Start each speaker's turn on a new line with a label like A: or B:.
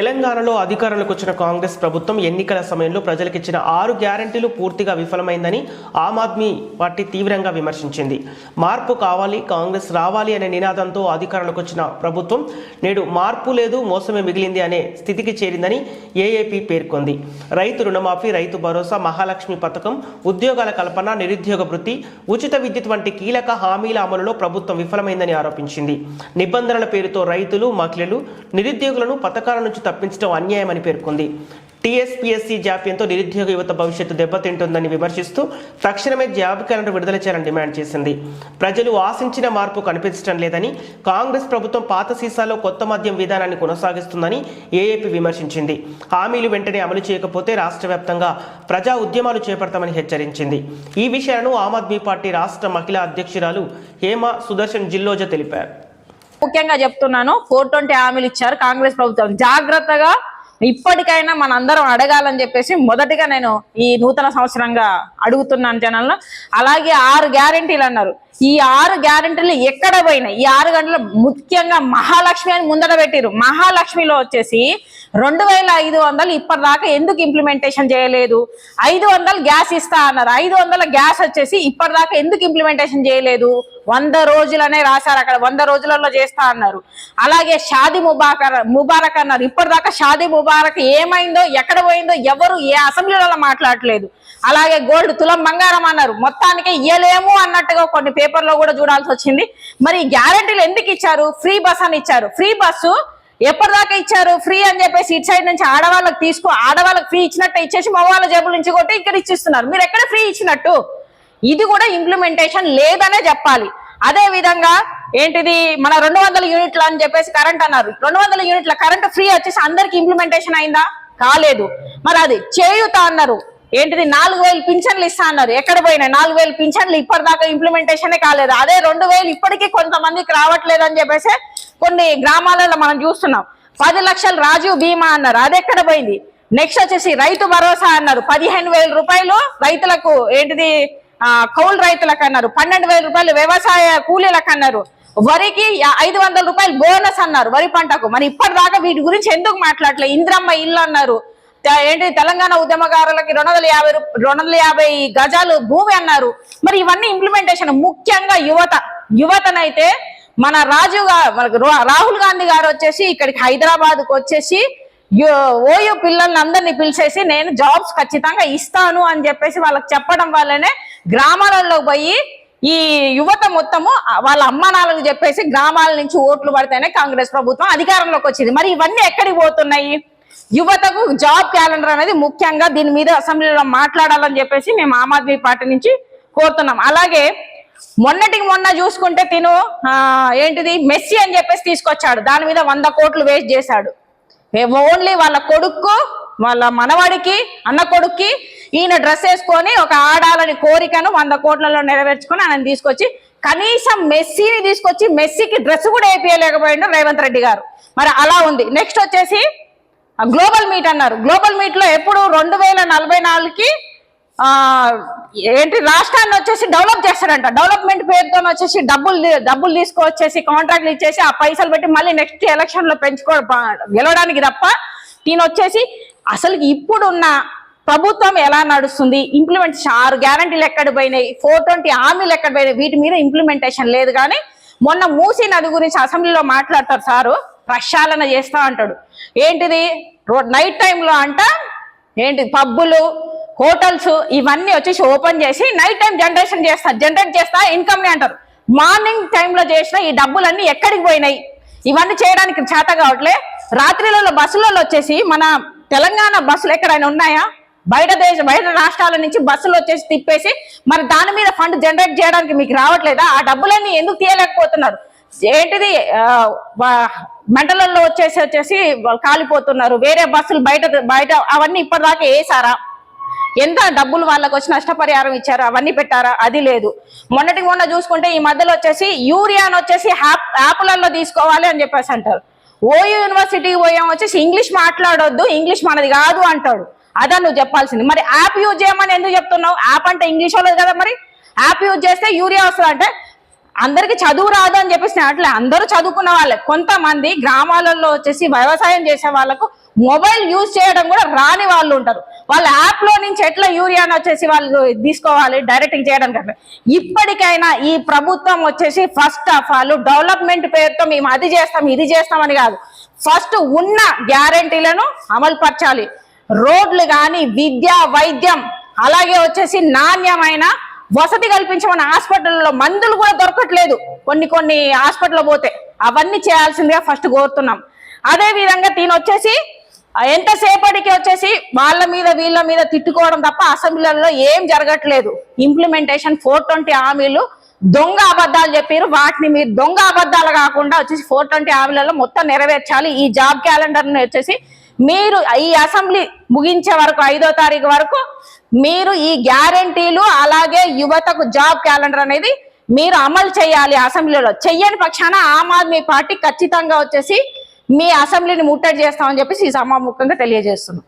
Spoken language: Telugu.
A: తెలంగాణలో అధికారంలోకి వచ్చిన కాంగ్రెస్ ప్రభుత్వం ఎన్నికల సమయంలో ప్రజలకు ఇచ్చిన 6 గ్యారెంటీలు పూర్తిగా విఫలమైందని ఆమ్ ఆద్మీ పార్టీ తీవ్రంగా విమర్శించింది. మార్పు కావాలి, కాంగ్రెస్ రావాలి అనే నినాదంతో అధికారంలోకి వచ్చిన ప్రభుత్వం నేడు మార్పు లేదు, మోసమే మిగిలింది అనే స్థితికి చేరిందని ఏఏపీ పేర్కొంది. రైతు రుణమాఫీ, రైతు భరోసా, మహాలక్ష్మి పథకం, ఉద్యోగాల కల్పన, నిరుద్యోగ వృత్తి, ఉచిత విద్యుత్ వంటి కీలక హామీల అమలులో ప్రభుత్వం విఫలమైందని ఆరోపించింది. నిబంధనల పేరుతో రైతులు, మహిళలు, నిరుద్యోగులను పథకాల నుంచి తప్పించడం అన్యాయమని పేర్కొంది. టీఎస్పీఎస్సీ జాప్యంతో నిరుద్యోగ యువత భవిష్యత్తు దెబ్బతింటుందని విమర్శిస్తూ తక్షణమే జాబ్ క్యాలెండర్ విడుదల చేయాలని డిమాండ్ చేసింది. ప్రజలు ఆశించిన మార్పు కనిపించడం లేదని, కాంగ్రెస్ ప్రభుత్వం పాత సీసాలో కొత్త మద్యం విధానాన్ని కొనసాగిస్తుందని ఏఏపీ విమర్శించింది. హామీలు వెంటనే అమలు చేయకపోతే రాష్ట్ర వ్యాప్తంగా ప్రజా ఉద్యమాలు చేపడతామని హెచ్చరించింది. ఈ విషయాలను ఆమ్ ఆద్మీ పార్టీ రాష్ట్ర మహిళా అధ్యక్షురాలు హేమ సుదర్శన్ జిల్లోజా తెలిపారు.
B: ముఖ్యంగా చెప్తున్నాను, 420 హామీలు ఇచ్చారు కాంగ్రెస్ ప్రభుత్వం. జాగ్రత్తగా ఇప్పటికైనా మనందరం అడగాలని చెప్పేసి మొదటిగా నేను ఈ నూతన సంవత్సరంగా అడుగుతున్నాను జనాలను. అలాగే 6 గ్యారెంటీలు అన్నారు. ఈ 6 గ్యారెంటీలు ఎక్కడ పోయినాయి? ఈ 6 గంటలు ముఖ్యంగా మహాలక్ష్మి అని ముందర పెట్టిరు. మహాలక్ష్మిలో వచ్చేసి 2500 ఇప్పటిదాకా ఎందుకు ఇంప్లిమెంటేషన్ చేయలేదు? 500 గ్యాస్ ఇస్తా అన్నారు. 500 గ్యాస్ వచ్చేసి ఇప్పటిదాకా ఎందుకు ఇంప్లిమెంటేషన్ చేయలేదు? 100 రోజులనే రాశారు, అక్కడ 100 రోజులలో చేస్తా అన్నారు. అలాగే షాదీ ముబారక్ అన్నారు. ఇప్పటిదాకా షాదీ ముబారక్ ఏమైందో, ఎక్కడ పోయిందో ఎవరు ఏ అసెంబ్లీలో మాట్లాడలేదు. అలాగే గోల్డ్, తులం బంగారం అన్నారు. మొత్తానికి ఇయ్యలేము అన్నట్టుగా కొన్ని పేపర్లో కూడా చూడాల్సి వచ్చింది. మరి గ్యారెంటీలు ఎందుకు ఇచ్చారు? ఫ్రీ బస్ అని ఇచ్చారు. ఫ్రీ బస్సు ఎప్పటిదాకా ఇచ్చారు? ఫ్రీ అని చెప్పేసి ఇటు సైడ్ నుంచి ఆడవాళ్ళకి ఫ్రీ ఇచ్చినట్టు ఇచ్చేసి మగవాళ్ళ జేబుల నుంచి కొట్టి ఇక్కడ ఇచ్చిస్తున్నారు. మీరు ఎక్కడ ఫ్రీ ఇచ్చినట్టు? ఇది కూడా ఇంప్లిమెంటేషన్ లేదనే చెప్పాలి. అదే విధంగా ఏంటిది మన 200 యూనిట్లు అని చెప్పేసి కరెంట్ అన్నారు. 200 యూనిట్ల కరెంట్ ఫ్రీ వచ్చేసి అందరికి ఇంప్లిమెంటేషన్ అయిందా? కాలేదు. మరి అది చేయూత అన్నారు. ఏంటిది 4000 పింఛన్లు ఇస్తా అన్నారు. ఎక్కడ పోయినాయి 4000 పింఛన్లు? ఇప్పటిదాకా ఇంప్లిమెంటేషనే కాలేదు. అదే 2000 ఇప్పటికీ కొంతమందికి రావట్లేదు అని చెప్పేసి కొన్ని గ్రామాలలో మనం చూస్తున్నాం. 10 లక్షలు రాజీవ్ బీమా అన్నారు. అది ఎక్కడ పోయింది? నెక్స్ట్ వచ్చేసి రైతు భరోసా అన్నారు. 15,000 రూపాయలు రైతులకు, ఏంటిది కౌలు రైతులకు అన్నారు. 12,000 రూపాయలు వ్యవసాయ కూలీలకు అన్నారు. వరికి 500 రూపాయలు బోనస్ అన్నారు వరి పంటకు. మరి ఇప్పటిదాకా వీటి గురించి ఎందుకు మాట్లాడలేదు? ఇంద్రమ్మ ఇల్లు అన్నారు. ఏంటి తెలంగాణ ఉద్యమకారులకి 250 గజాలు భూమి అన్నారు. మరి ఇవన్నీ ఇంప్లిమెంటేషన్. ముఖ్యంగా యువతనైతే మన రాహుల్ గాంధీ గారు వచ్చేసి ఇక్కడికి హైదరాబాద్కు వచ్చేసి ఓయూ పిల్లల్ని అందరినీ పిలిచేసి నేను జాబ్స్ ఖచ్చితంగా ఇస్తాను అని చెప్పేసి వాళ్ళకి చెప్పడం వల్లనే గ్రామాలలో పోయి ఈ యువత మొత్తము వాళ్ళ అమ్మానాలకు చెప్పేసి గ్రామాల నుంచి ఓట్లు పడితేనే కాంగ్రెస్ ప్రభుత్వం అధికారంలోకి వచ్చింది. మరి ఇవన్నీ ఎక్కడికి పోతున్నాయి? యువతకు జాబ్ క్యాలెండర్ అనేది ముఖ్యంగా దీని మీద అసెంబ్లీలో మాట్లాడాలని చెప్పేసి మేము ఆమ్ ఆద్మీ పార్టీ నుంచి కోరుతున్నాం. అలాగే మొన్న చూసుకుంటే తిను ఏంటిది మెస్సీ అని చెప్పేసి తీసుకొచ్చాడు. దాని మీద 100 కోట్లు వేస్ట్ చేశాడు. ఓన్లీ వాళ్ళ కొడుకు, వాళ్ళ మనవాడికి, అన్న కొడుక్కి ఈయన డ్రెస్ వేసుకొని ఒక ఆడాలని కోరికను 100 కోట్లలో నెరవేర్చుకొని ఆయన తీసుకొచ్చి కనీసం మెస్సీని తీసుకొచ్చి మెస్సీకి డ్రెస్ కూడా వేయలేకపోయాడు రేవంత్ రెడ్డి గారు. మరి అలా ఉంది. నెక్స్ట్ వచ్చేసి గ్లోబల్ మీట్ అన్నారు. గ్లోబల్ మీట్ లో ఎప్పుడు 2044కి ఏంటి రాష్ట్రాన్ని వచ్చేసి డెవలప్ చేస్తారంట. డెవలప్మెంట్ పేరుతో వచ్చేసి డబ్బులు తీసుకొచ్చేసి కాంట్రాక్ట్లు ఇచ్చేసి ఆ పైసలు పెట్టి మళ్ళీ నెక్స్ట్ ఎలక్షన్ లో గెలవడానికి తప్ప దీని వచ్చేసి అసలు ఇప్పుడున్న ప్రభుత్వం ఎలా నడుస్తుంది? ఇంప్లిమెంటేషన్ 6 గ్యారెంటీలు ఎక్కడ పోయినాయి? 420 హామీలు ఎక్కడ పోయినాయి? వీటి మీద ఇంప్లిమెంటేషన్ లేదు. కానీ మొన్న మూసీ నది గురించి అసెంబ్లీలో మాట్లాడతారు సారు, ప్రక్షాళన చేస్తా అంటాడు. ఏంటిది నైట్ టైంలో అంట ఏంటి పబ్బులు, హోటల్స్ ఇవన్నీ వచ్చేసి ఓపెన్ చేసి నైట్ టైం జనరేట్ చేస్తా ఇన్కమ్ ని అంటారు. మార్నింగ్ టైంలో చేసిన ఈ డబ్బులన్నీ ఎక్కడికి పోయినాయి? ఇవన్నీ చేయడానికి చేత కావట్లే. రాత్రిలలో బస్సులలో వచ్చేసి మన తెలంగాణ బస్సులు ఎక్కడైనా ఉన్నాయా? బయట రాష్ట్రాల నుంచి బస్సులు వచ్చేసి తిప్పేసి మరి దాని మీద ఫండ్ జనరేట్ చేయడానికి మీకు రావట్లేదా? ఆ డబ్బులన్నీ ఎందుకు తీయలేకపోతున్నారు? ఏంటిది మంటలలో వచ్చేసి వాళ్ళు కాలిపోతున్నారు. వేరే బస్సులు బయట అవన్నీ ఇప్పటిదాకా వేసారా? ఎంత డబ్బులు వాళ్ళకి వచ్చి నష్టపరిహారం ఇచ్చారా? అవన్నీ పెట్టారా? అది లేదు. మొన్న చూసుకుంటే ఈ మధ్యలో వచ్చేసి యూరియాను వచ్చేసి యాప్లలో తీసుకోవాలి అని చెప్పేసి అంటారు. ఓయూ యూనివర్సిటీకి పోయాం వచ్చేసి ఇంగ్లీష్ మాట్లాడొద్దు, ఇంగ్లీష్ మనది కాదు అంటాడు. అదా నువ్వు చెప్పాల్సింది. మరి యాప్ యూజ్ చేయమని ఎందుకు చెప్తున్నావు? యాప్ అంటే ఇంగ్లీష్ వాళ్ళది కదా. మరి యాప్ యూజ్ చేస్తే యూరియా వస్తుంది అంటే అందరికి చదువు రాదు అని చెప్పేసి అట్లే అందరూ చదువుకున్న వాళ్ళే. కొంతమంది గ్రామాలలో వచ్చేసి వ్యవసాయం చేసే వాళ్ళకు మొబైల్ యూజ్ చేయడం కూడా రాని వాళ్ళు ఉంటారు. వాళ్ళ యాప్ లో నుంచి ఎట్లా యూరియాని వచ్చేసి వాళ్ళు తీసుకోవాలి డైరెక్ట్ చేయడానికి అట్లా. ఇప్పటికైనా ఈ ప్రభుత్వం వచ్చేసి ఫస్ట్ ఆఫ్ ఆల్ డెవలప్మెంట్ పేరుతో మేము అది చేస్తాం ఇది చేస్తామని కాదు, ఫస్ట్ ఉన్న గ్యారంటీలను అమలు పరచాలి. రోడ్లు కానీ, విద్య, వైద్యం, అలాగే వచ్చేసి నాణ్యమైన వసతి కల్పించమని హాస్పిటల్లో మందులు కూడా దొరకట్లేదు కొన్ని హాస్పిటల్ పోతే, అవన్నీ చేయాల్సిందిగా ఫస్ట్ కోరుతున్నాం. అదే విధంగా దీని వచ్చేసి ఎంతసేపటికి వచ్చేసి వాళ్ళ మీద వీళ్ళ మీద తిట్టుకోవడం తప్ప అసెంబ్లీలలో ఏం జరగట్లేదు. ఇంప్లిమెంటేషన్ 420 హామీలు దొంగ అబద్ధాలు చెప్పారు, వాటిని మీరు దొంగ అబద్ధాలు కాకుండా వచ్చేసి 420 హామీలలో మొత్తం నెరవేర్చాలి. ఈ జాబ్ క్యాలెండర్ ని వచ్చేసి మీరు ఈ అసెంబ్లీ ముగించే వరకు 5వ తారీఖు వరకు మీరు ఈ గ్యారంటీలు అలాగే యువతకు జాబ్ క్యాలెండర్ అనేది మీరు అమలు చేయాలి. అసెంబ్లీలో చెయ్యని పక్షాన ఆమ్ ఆద్మీ పార్టీ ఖచ్చితంగా వచ్చేసి మీ అసెంబ్లీని ముట్టడి చేస్తామని చెప్పేసి ఈ సభాముఖంగా తెలియజేస్తున్నాం.